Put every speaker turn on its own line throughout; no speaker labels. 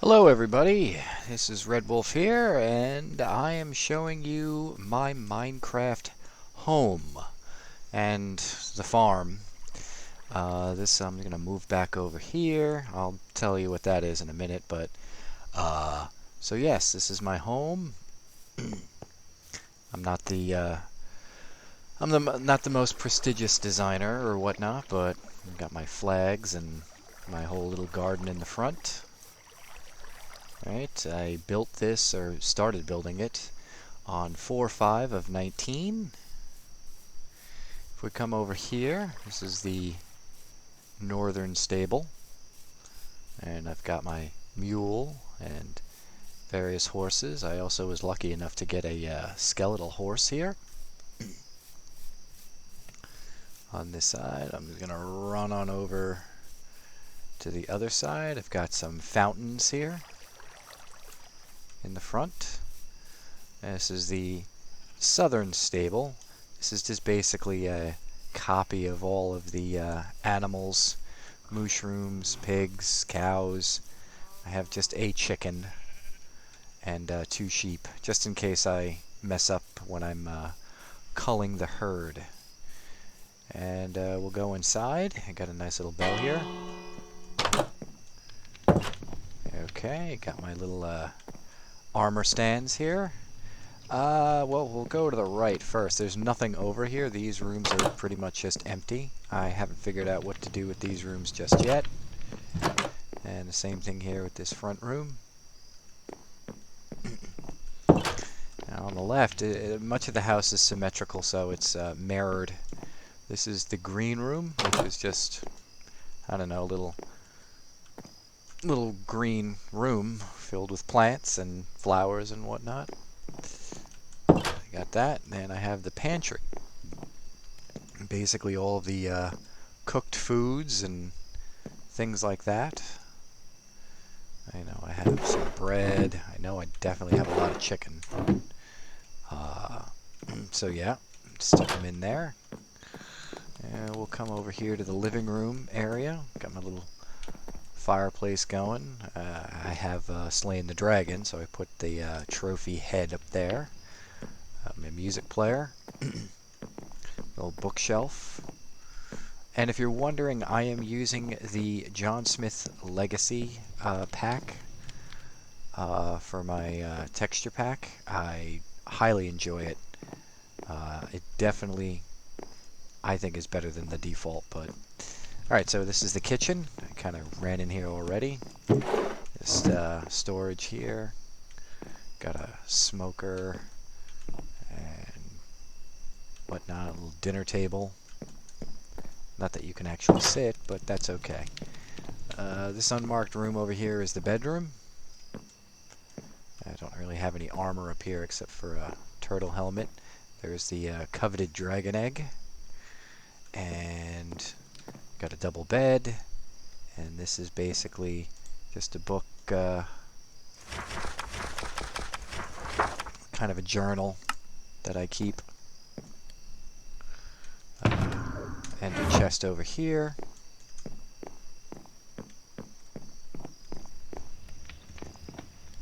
Hello everybody, this is Red Wolf here, and I am showing you my Minecraft home and the farm. I'm going to move back over here. I'll tell you what that is in a minute, but so yes, this is my home. I'm not not the most prestigious designer or whatnot, but I've got my flags and my whole little garden in the front. Right, I built this, or started building it, on 4/5 of 19. If we come over here, this is the northern stable. And I've got my mule and various horses. I also was lucky enough to get a skeletal horse here. On this side, I'm going to run on over to the other side. I've got some fountains here in the front. This is the southern stable. This is just basically a copy of all of the animals, mushrooms, pigs, cows. I have just a chicken and 2 sheep, just in case I mess up when I'm culling the herd. And we'll go inside. I got a nice little bell here. Okay, got my little armor stands here. Well, we'll go to the right first. There's nothing over here. These rooms are pretty much just empty. I haven't figured out what to do with these rooms just yet. And the same thing here with this front room. Now on the left, much of the house is symmetrical, so it's mirrored. This is the green room, which is just, I don't know, little green room filled with plants and flowers and whatnot. I got that. And then I have the pantry. Basically all of the cooked foods and things like that. I know I have some bread. I know I definitely have a lot of chicken. So yeah, stick them in there. And we'll come over here to the living room area. Got my little fireplace going. I have slain the dragon, so I put the trophy head up there. My music player. Little bookshelf. And if you're wondering, I am using the John Smith Legacy pack for my texture pack. I highly enjoy it. It definitely, I think, is better than the default, but alright, so this is the kitchen. I kind of ran in here already. Just storage here. Got a smoker and whatnot, a little dinner table. Not that you can actually sit, but that's okay. This unmarked room over here is the bedroom. I don't really have any armor up here except for a turtle helmet. There's the coveted dragon egg. And got a double bed. And this is basically just a book, kind of a journal that I keep. And a chest over here.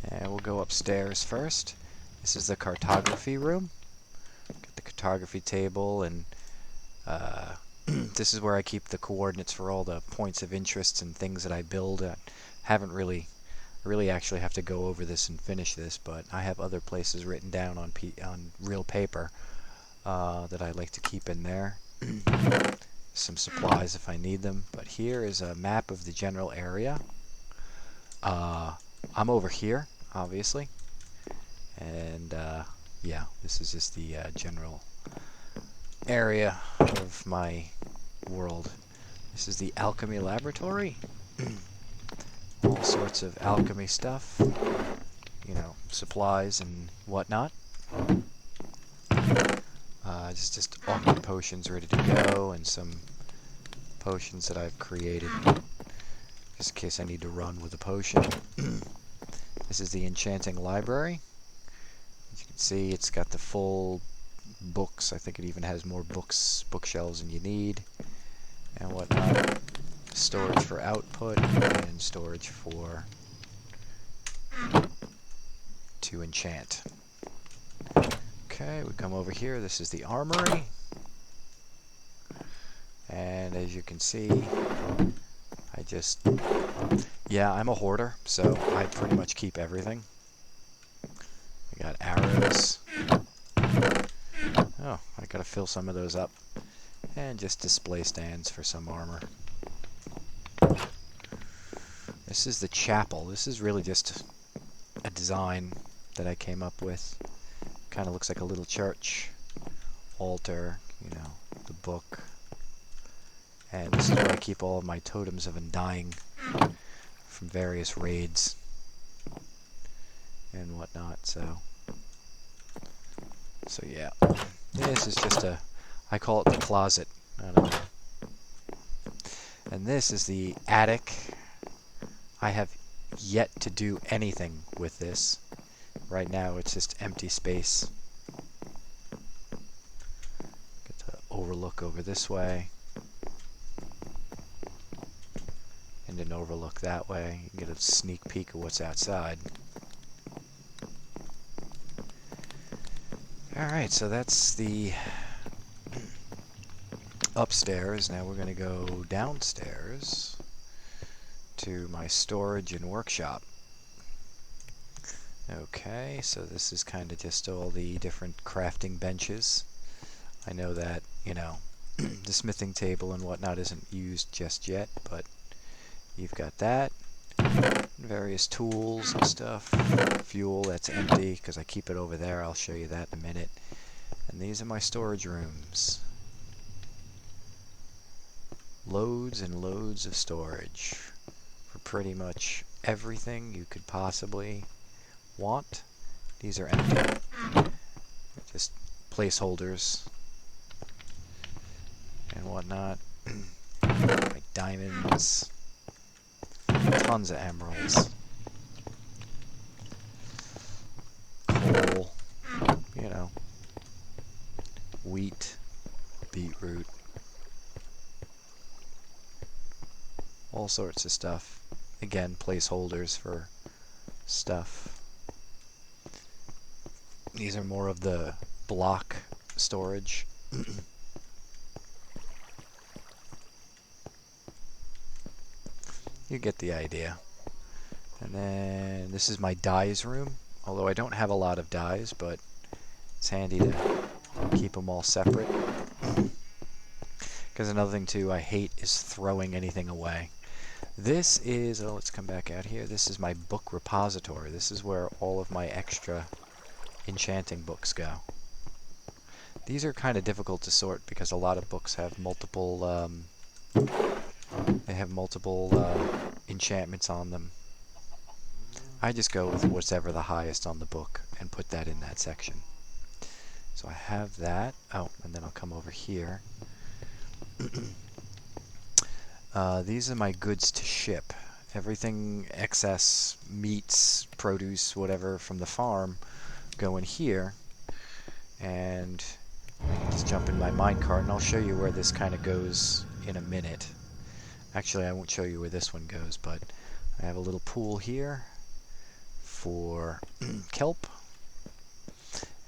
And we'll go upstairs first. This is the cartography room. Got the cartography table, and this is where I keep the coordinates for all the points of interest and things that I build. Haven't really actually have to go over this and finish this, but I have other places written down on real paper that I like to keep in there. Some supplies if I need them. But here is a map of the general area. I'm over here, obviously. And yeah, this is just the general area of my world. This is the alchemy laboratory. All sorts of alchemy stuff. You know, supplies and whatnot. Just alchemy potions ready to go, and some potions that I've created just in case I need to run with a potion. This is the enchanting library. As you can see, it's got the full books. I think it even has more bookshelves than you need, and whatnot. Storage for output and storage for to enchant. Okay, we come over here. This is the armory. And as you can see, yeah, I'm a hoarder, so I pretty much keep everything. We got arrows. Oh, I gotta fill some of those up. And just display stands for some armor. This is the chapel. This is really just a design that I came up with. Kind of looks like a little church. Altar, you know, the book. And this is where I keep all of my totems of undying from various raids and whatnot. So yeah, this is just I call it the closet. I don't know. And this is the attic. I have yet to do anything with this. Right now it's just empty space. Get to overlook over this way. And an overlook that way. You can get a sneak peek of what's outside. Alright, so that's the upstairs. Now we're going to go downstairs to my storage and workshop. Okay, so this is kind of just all the different crafting benches. I know that, you know, the smithing table and whatnot isn't used just yet, but you've got that. Various tools and stuff. Fuel, that's empty because I keep it over there. I'll show you that in a minute. And these are my storage rooms. Loads and loads of storage for pretty much everything you could possibly want. These are empty. They're just placeholders and whatnot. Like diamonds. Tons of emeralds. Coal. You know. Wheat. Beetroot. All sorts of stuff. Again, placeholders for stuff. These are more of the block storage. You get the idea. And then this is my dyes room. Although I don't have a lot of dyes, but it's handy to keep them all separate. Because another thing too I hate is throwing anything away. This is, oh, let's come back out here. This is my book repository. This is where all of my extra enchanting books go. These are kind of difficult to sort because a lot of books have multiple enchantments on them. I just go with whatever the highest on the book and put that in that section. So I have that. Oh, and then I'll come over here. These are my goods to ship. Everything excess, meats, produce, whatever from the farm go in here. And I can just jump in my minecart and I'll show you where this kind of goes in a minute. Actually, I won't show you where this one goes, but I have a little pool here for kelp.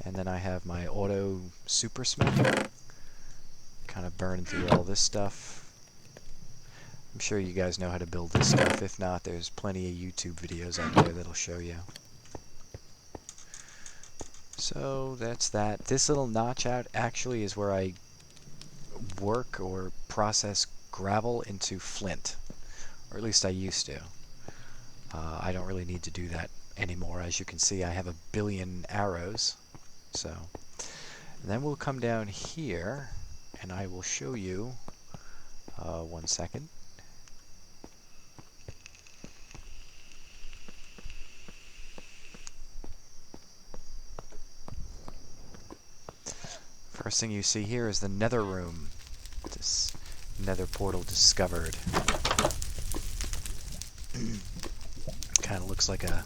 And then I have my auto super smelter. Kind of burning through all this stuff. I'm sure you guys know how to build this stuff. If not, there's plenty of YouTube videos out there that'll show you. So that's that. This little notch out actually is where I work or process gravel into flint. Or at least I used to. I don't really need to do that anymore. As you can see, I have a billion arrows. So, and then we'll come down here and I will show you, 1 second. First thing you see here is the nether room. This nether portal discovered. Kind of looks like a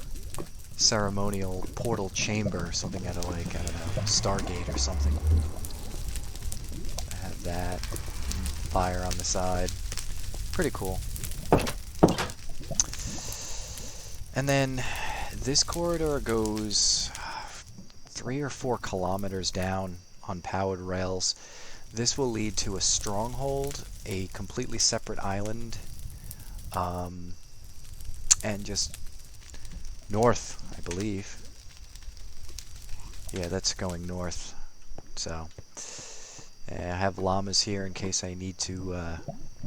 ceremonial portal chamber, something out of like, I don't know, Stargate or something. I have that. Fire on the side. Pretty cool. And then This corridor goes 3 or 4 kilometers down on powered rails. This will lead to a stronghold, a completely separate island, and just north, I believe. Yeah, that's going north. So, I have llamas here in case I need to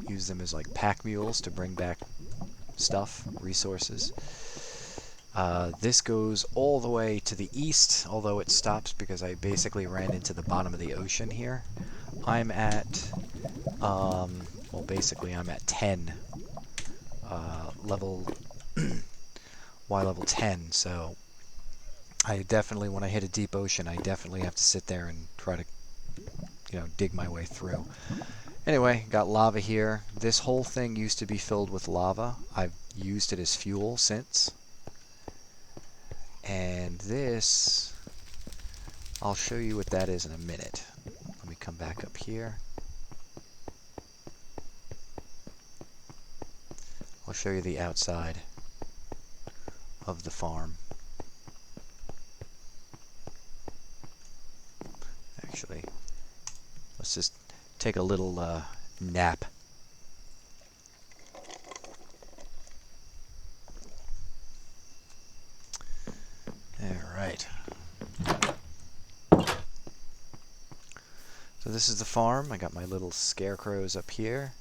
use them as like pack mules to bring back stuff, resources. This goes all the way to the east, although it stops because I basically ran into the bottom of the ocean here. I'm at, well, basically I'm at 10, level, Y level 10, so I definitely, when I hit a deep ocean, I definitely have to sit there and try to, dig my way through. Anyway, got lava here. This whole thing used to be filled with lava. I've used it as fuel since. And this, I'll show you what that is in a minute. Let me come back up here. I'll show you the outside of the farm. Actually, let's just take a little nap. Alright. So this is the farm. I got my little scarecrows up here.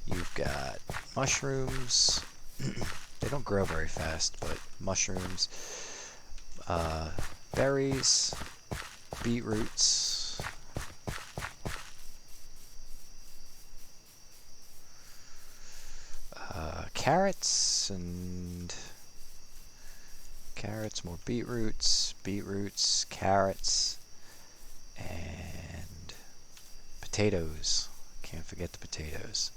You've got mushrooms. They don't grow very fast, but mushrooms, berries, beetroots, carrots, more beetroots, carrots, and potatoes. Can't forget the potatoes.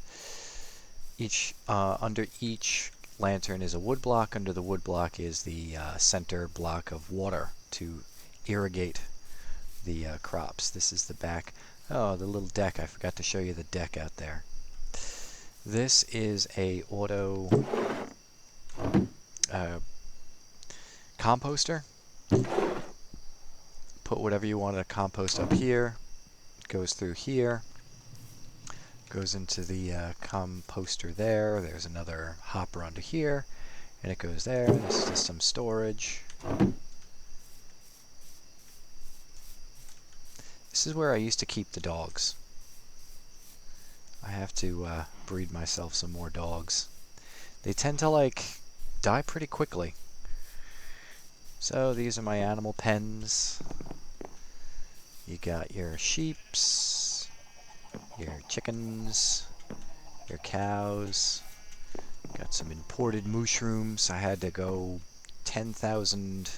Under each lantern is a wood block. Under the wood block is the center block of water to irrigate the crops. This is the back. Oh, the little deck. I forgot to show you the deck out there. This is a auto composter. Put whatever you want to compost up here. It goes through here. Goes into the composter there. There's another hopper under here, and it goes there. This is just some storage. This is where I used to keep the dogs. I have to breed myself some more dogs. They tend to die pretty quickly. So these are my animal pens. You got your sheeps, your chickens, your cows. Got some imported mushrooms. I had to go 10,000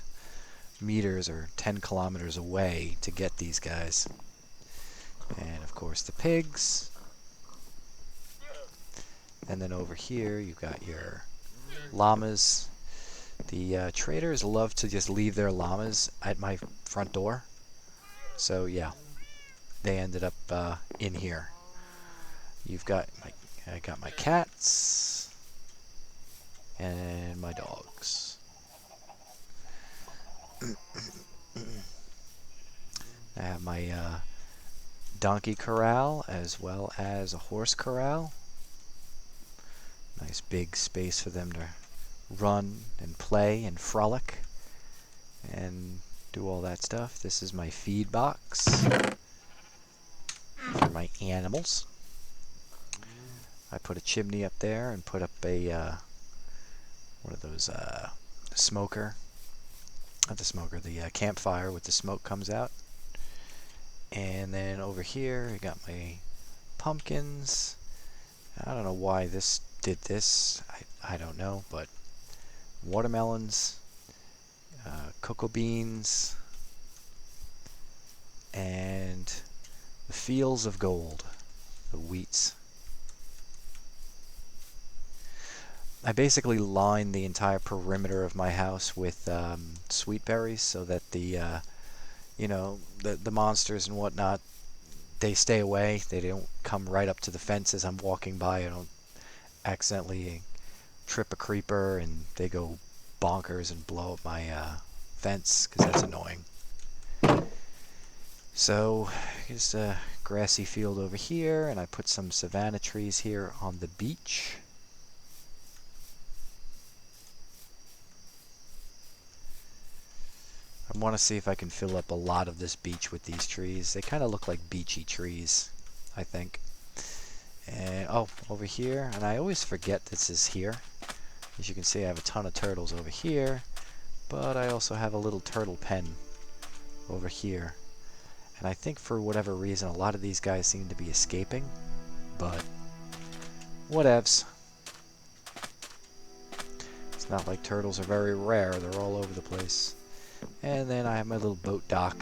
meters or 10 kilometers away to get these guys. And of course the pigs. And then over here you've got your llamas. The traders love to just leave their llamas at my front door. So yeah, they ended up in here. I got my cats and my dogs. I have my donkey corral as well as a horse corral. Nice big space for them to run and play and frolic and do all that stuff. This is my feed box for my animals. I put a chimney up there and put up a one of those smoker, not the smoker, the campfire with the smoke comes out. And then over here I got my pumpkins. I don't know why this did this. I don't know, but watermelons, cocoa beans, and the fields of gold, the wheats. I basically line the entire perimeter of my house with sweet berries so that the monsters and whatnot, they stay away. They don't come right up to the fence as I'm walking by. I don't accidentally trip a creeper and they go bonkers and blow up my fence, because that's annoying. So here's a grassy field over here, and I put some savanna trees here on the beach. I want to see if I can fill up a lot of this beach with these trees. They kind of look like beachy trees, I think. And oh, over here, and I always forget this is here. As you can see, I have a ton of turtles over here, but I also have a little turtle pen over here. And I think for whatever reason, a lot of these guys seem to be escaping, but whatevs. It's not like turtles are very rare, they're all over the place. And then I have my little boat dock.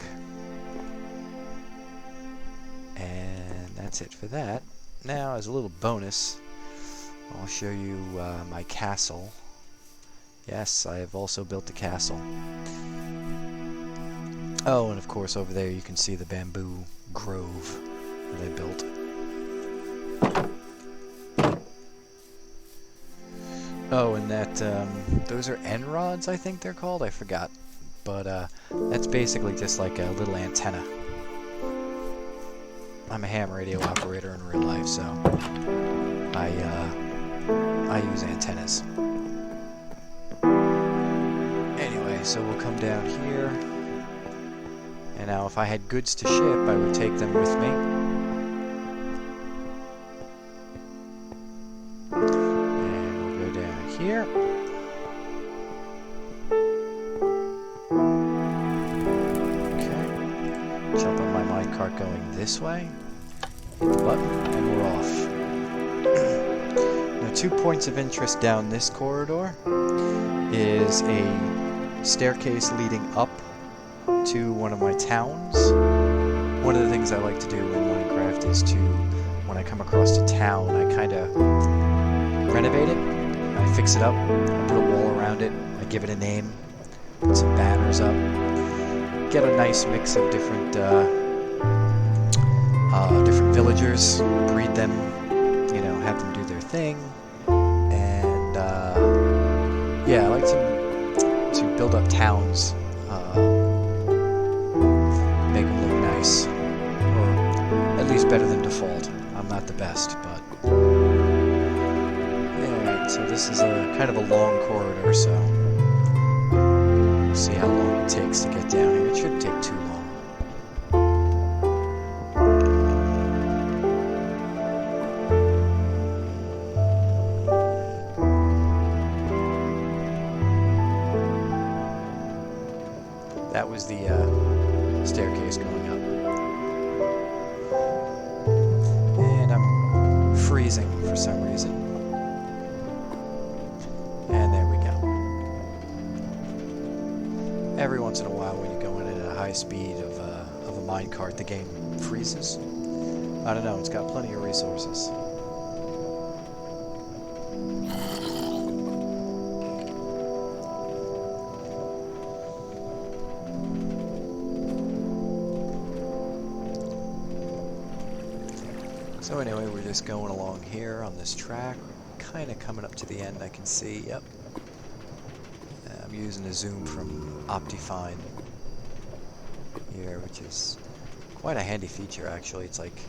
And that's it for that. Now, as a little bonus, I'll show you my castle. Yes, I have also built a castle. Oh, and of course over there you can see the bamboo grove that I built. Oh, and that, those are end rods, I think they're called, I forgot. But that's basically just like a little antenna. I'm a ham radio operator in real life, so I use antennas. Anyway, so we'll come down here. And now if I had goods to ship, I would take them with me. And we'll go down here. Okay. Jump on my minecart going this way. Hit the button, and we're off. Now, 2 points of interest down this corridor is a staircase leading up to one of my towns. One of the things I like to do in Minecraft is to, when I come across a town, I kind of renovate it. I fix it up, I put a wall around it, I give it a name, put some banners up, get a nice mix of different villagers, breed them, you know, have them do their thing, and yeah, I like to build up towns. Make them look nice, or at least better than default. I'm not the best, but alright, so this is a kind of a long corridor, so we'll see how long it takes to get down here. It shouldn't take too long. That was the staircase going up. And I'm freezing for some reason. And there we go. Every once in a while when you go in at a high speed of a minecart, the game freezes. I don't know, it's got plenty of resources. So anyway, we're just going along here on this track, kind of coming up to the end. I can see, yep. I'm using a zoom from Optifine here, which is quite a handy feature actually. It's like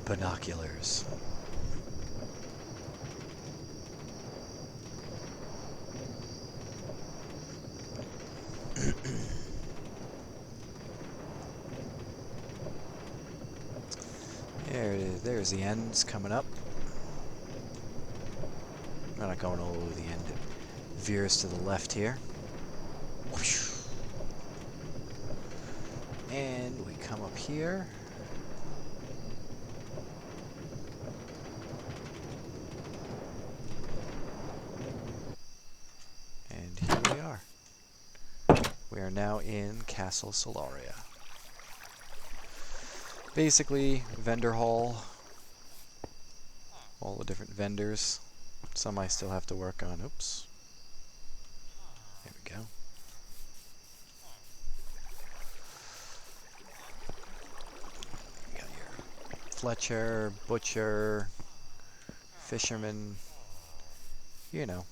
binoculars. There it is. There's the ends coming up. I'm not going all over the end. It veers to the left here. Whoosh. And we come up here. And here we are. We are now in Castle Solaria. Basically, vendor hall, all the different vendors. Some I still have to work on. Oops. There we go. You got your Fletcher, butcher, fisherman, you know,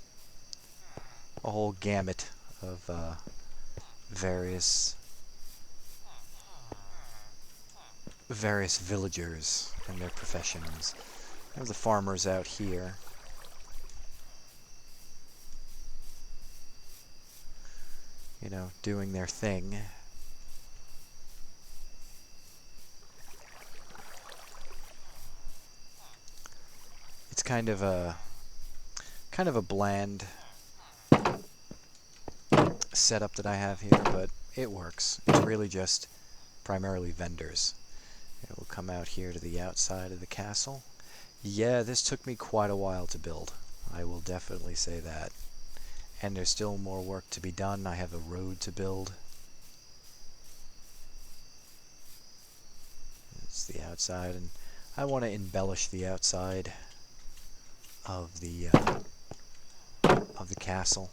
a whole gamut of various villagers and their professions. There's the farmers out here. You know, doing their thing. It's kind of a bland setup that I have here, but it works. It's really just primarily vendors. It will come out here to the outside of the castle. Yeah, this took me quite a while to build. I will definitely say that. And there's still more work to be done. I have a road to build. It's the outside, and I want to embellish the outside of the castle.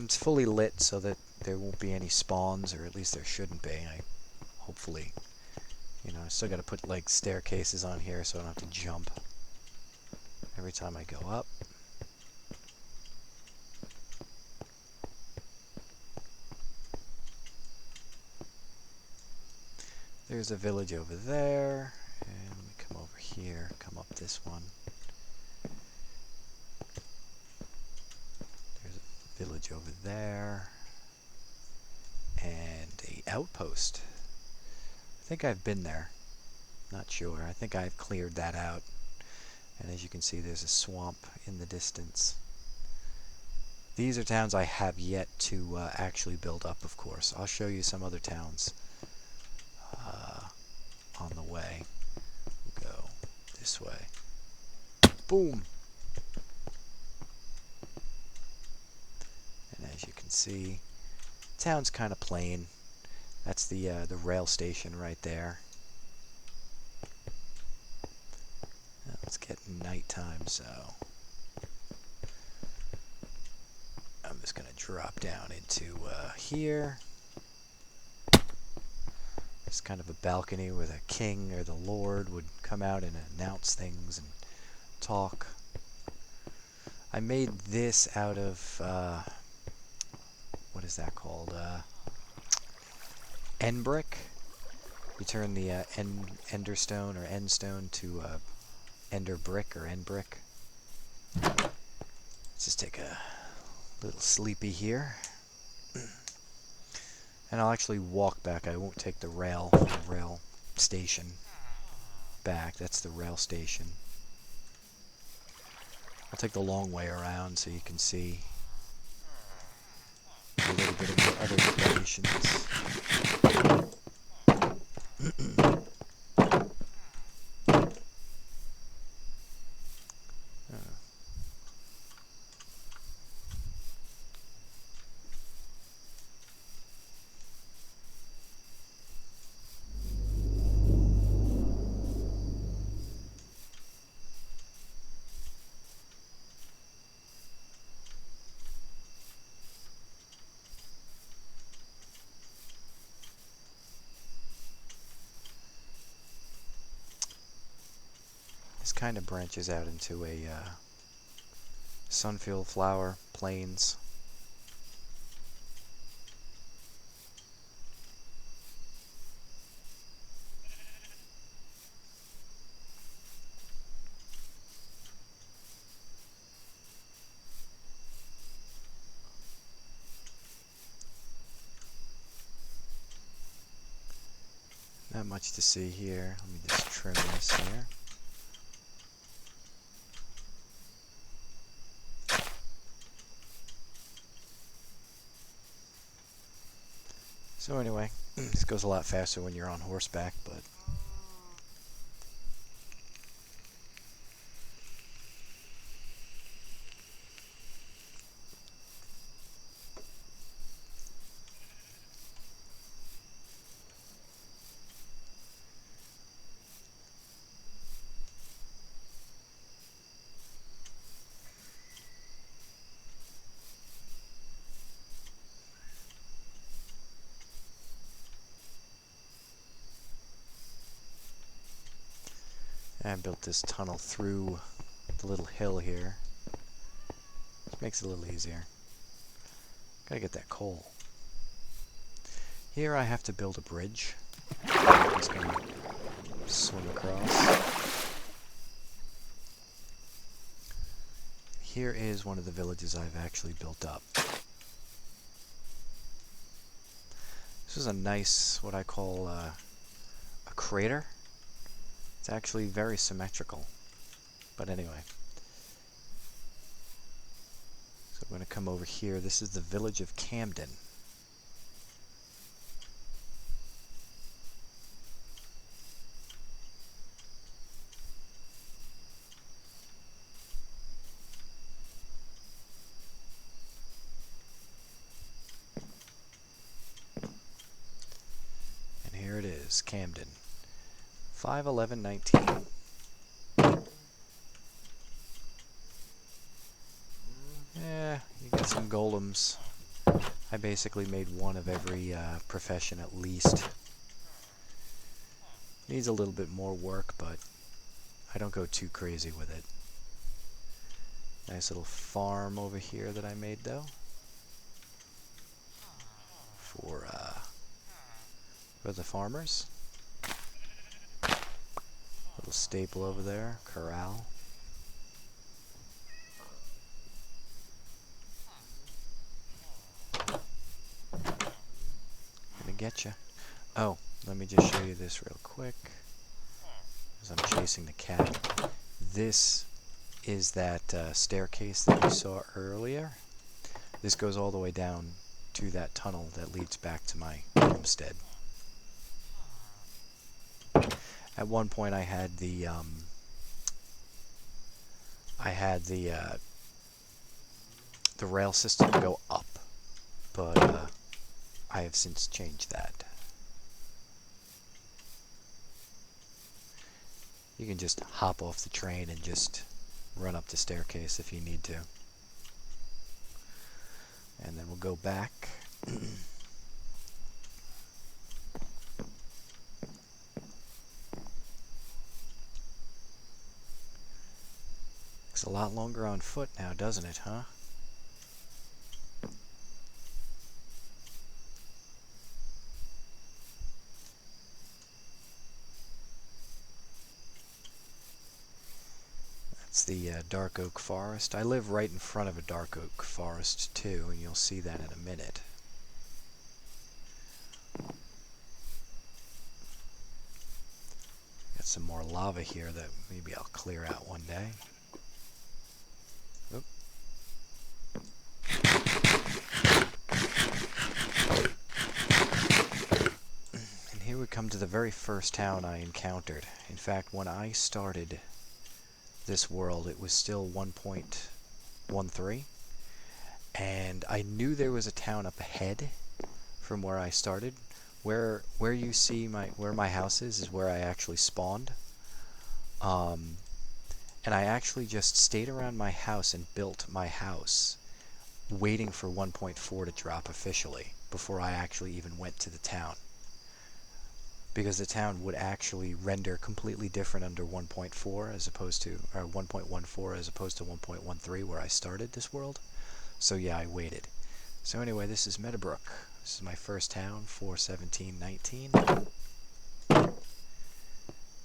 It's fully lit so that there won't be any spawns, or at least there shouldn't be. Hopefully, you know, I still got to put like staircases on here so I don't have to jump every time I go up. There's a village over there, and we come over here, come up this one. There's a village over there, and a outpost. I think I've been there. Not sure. I think I've cleared that out. And as you can see, there's a swamp in the distance. These are towns I have yet to actually build up, of course. I'll show you some other towns on the way. We'll go this way. Boom! And as you can see, town's kind of plain. That's the rail station right there. Now it's getting nighttime, so I'm just going to drop down into here. It's kind of a balcony where the king or the lord would come out and announce things and talk. I made this out of, what is that called? End brick. You turn the ender stone or end stone to ender brick or end brick. Let's just take a little sleepy here. And I'll actually walk back. I won't take the rail station back. That's the rail station. I'll take the long way around so you can see a little bit of the other locations. This kind of branches out into a sunfield flower plains. Not much to see here. Let me just trim this here. So anyway, this goes a lot faster when you're on horseback, but I built this tunnel through the little hill here. Makes it a little easier. Gotta get that coal. Here I have to build a bridge. I'm just gonna swim across. Here is one of the villages I've actually built up. This is a nice, what I call a crater. It's actually very symmetrical. But anyway. So I'm going to come over here. This is the village of Camden. And here it is, Camden. 5/11/19. Yeah, you get some golems. I basically made one of every profession at least. Needs a little bit more work, but I don't go too crazy with it. Nice little farm over here that I made though. For the farmers. Little staple over there, corral. Gonna get you. Oh, let me just show you this real quick. As I'm chasing the cat. This is that staircase that you saw earlier. This goes all the way down to that tunnel that leads back to my homestead. At one point I had the rail system go up, but I have since changed that. You can just hop off the train and just run up the staircase if you need to. And then we'll go back. It's a lot longer on foot now, doesn't it, huh? That's the dark oak forest. I live right in front of a dark oak forest too, and you'll see that in a minute. Got some more lava here that maybe I'll clear out one day. Oop. And here we come to the very first town I encountered. In fact, when I started this world, it was still 1.13, and I knew there was a town up ahead from where I started. Where you see where my house is where I actually spawned. And I actually just stayed around my house and built my house, waiting for 1.4 to drop officially before I actually even went to the town. Because the town would actually render completely different under 1.4 as opposed to, or 1.14 as opposed to 1.13 where I started this world. So yeah, I waited. So anyway, this is Meadowbrook. This is my first town, 4/17/19.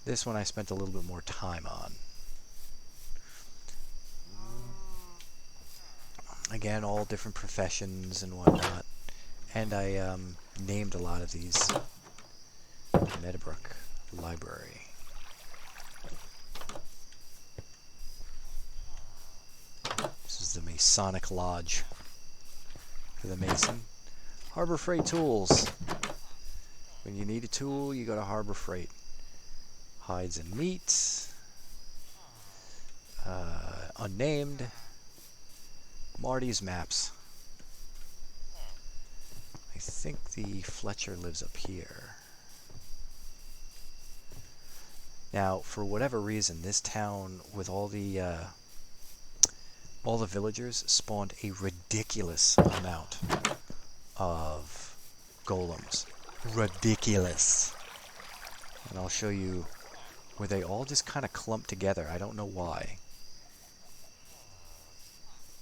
This one I spent a little bit more time on. Again, all different professions and whatnot. And I named a lot of these. Meadowbrook Library. This is the Masonic Lodge for the Mason. Harbor Freight Tools. When you need a tool, you go to Harbor Freight. Hides and Meats. Unnamed. Marty's Maps. I think the Fletcher lives up here. Now, for whatever reason, this town with all the villagers spawned a ridiculous amount of golems. Ridiculous. And I'll show you where they all just kind of clump together. I don't know why.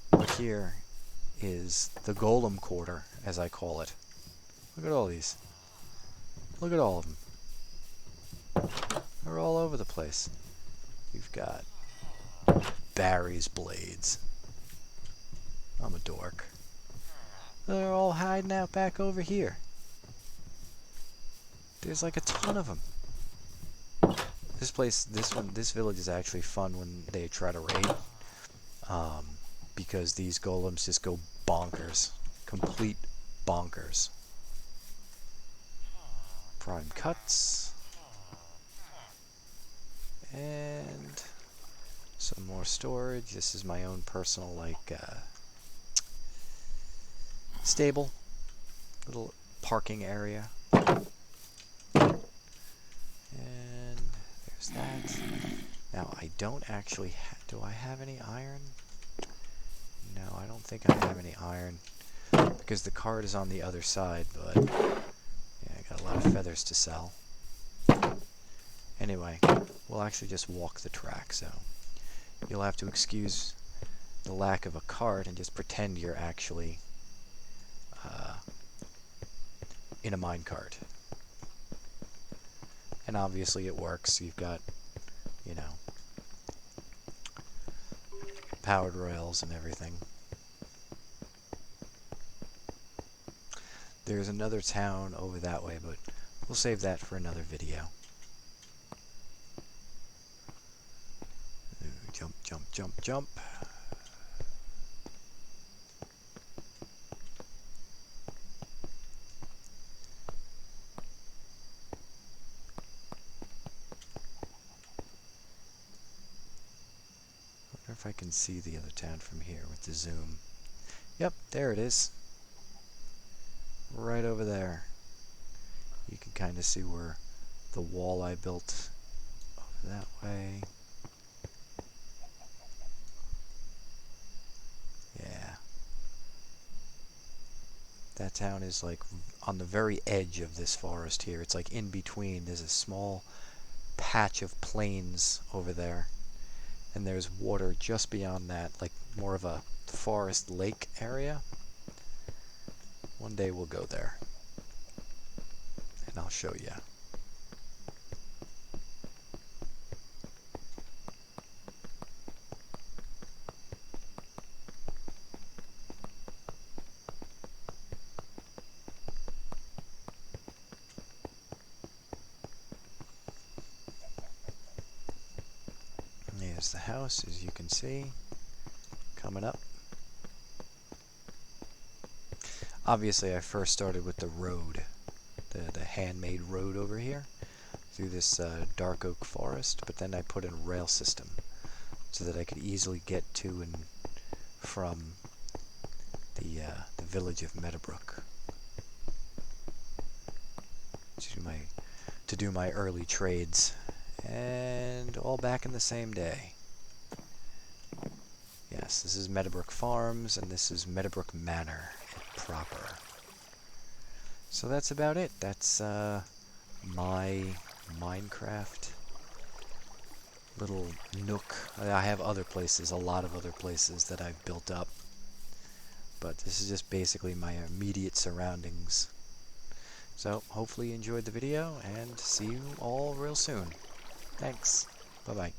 But back here is the golem quarter, as I call it. Look at all these. Look at all of them. They're all over the place. You've got Barry's blades. I'm a dork. They're all hiding out back over here. There's like a ton of them. This village is actually fun when they try to raid. Because these golems just go bonkers. Complete bonkers. Prime cuts. And some more storage. This is my own personal, stable. Little parking area. And there's that. Now, I don't actually do I have any iron? No, I don't think I have any iron. Because the cart is on the other side, but yeah, I got a lot of feathers to sell. Anyway, we'll actually just walk the track, so you'll have to excuse the lack of a cart and just pretend you're actually in a minecart. And obviously it works. You've got, you know, powered rails and everything. There's another town over that way, but we'll save that for another video. Jump, jump, jump, jump. Wonder if I can see the other town from here with the zoom. Yep, there it is. Right over there. You can kind of see where the wall I built over that way. Yeah. That town is like on the very edge of this forest here. It's like in between. There's a small patch of plains over there. And there's water just beyond that, like more of a forest lake area. One day we'll go there. And I'll show you. There's the house, as you can see, coming up. Obviously, I first started with the road, the handmade road over here, through this dark oak forest, but then I put in a rail system so that I could easily get to and from the village of Meadowbrook to do my early trades. And all back in the same day. Yes, this is Meadowbrook Farms, and this is Meadowbrook Manor proper. So that's about it. That's my Minecraft little nook. I have other places, a lot of other places that I've built up. But this is just basically my immediate surroundings. So hopefully you enjoyed the video, and see you all real soon. Thanks. Bye-bye.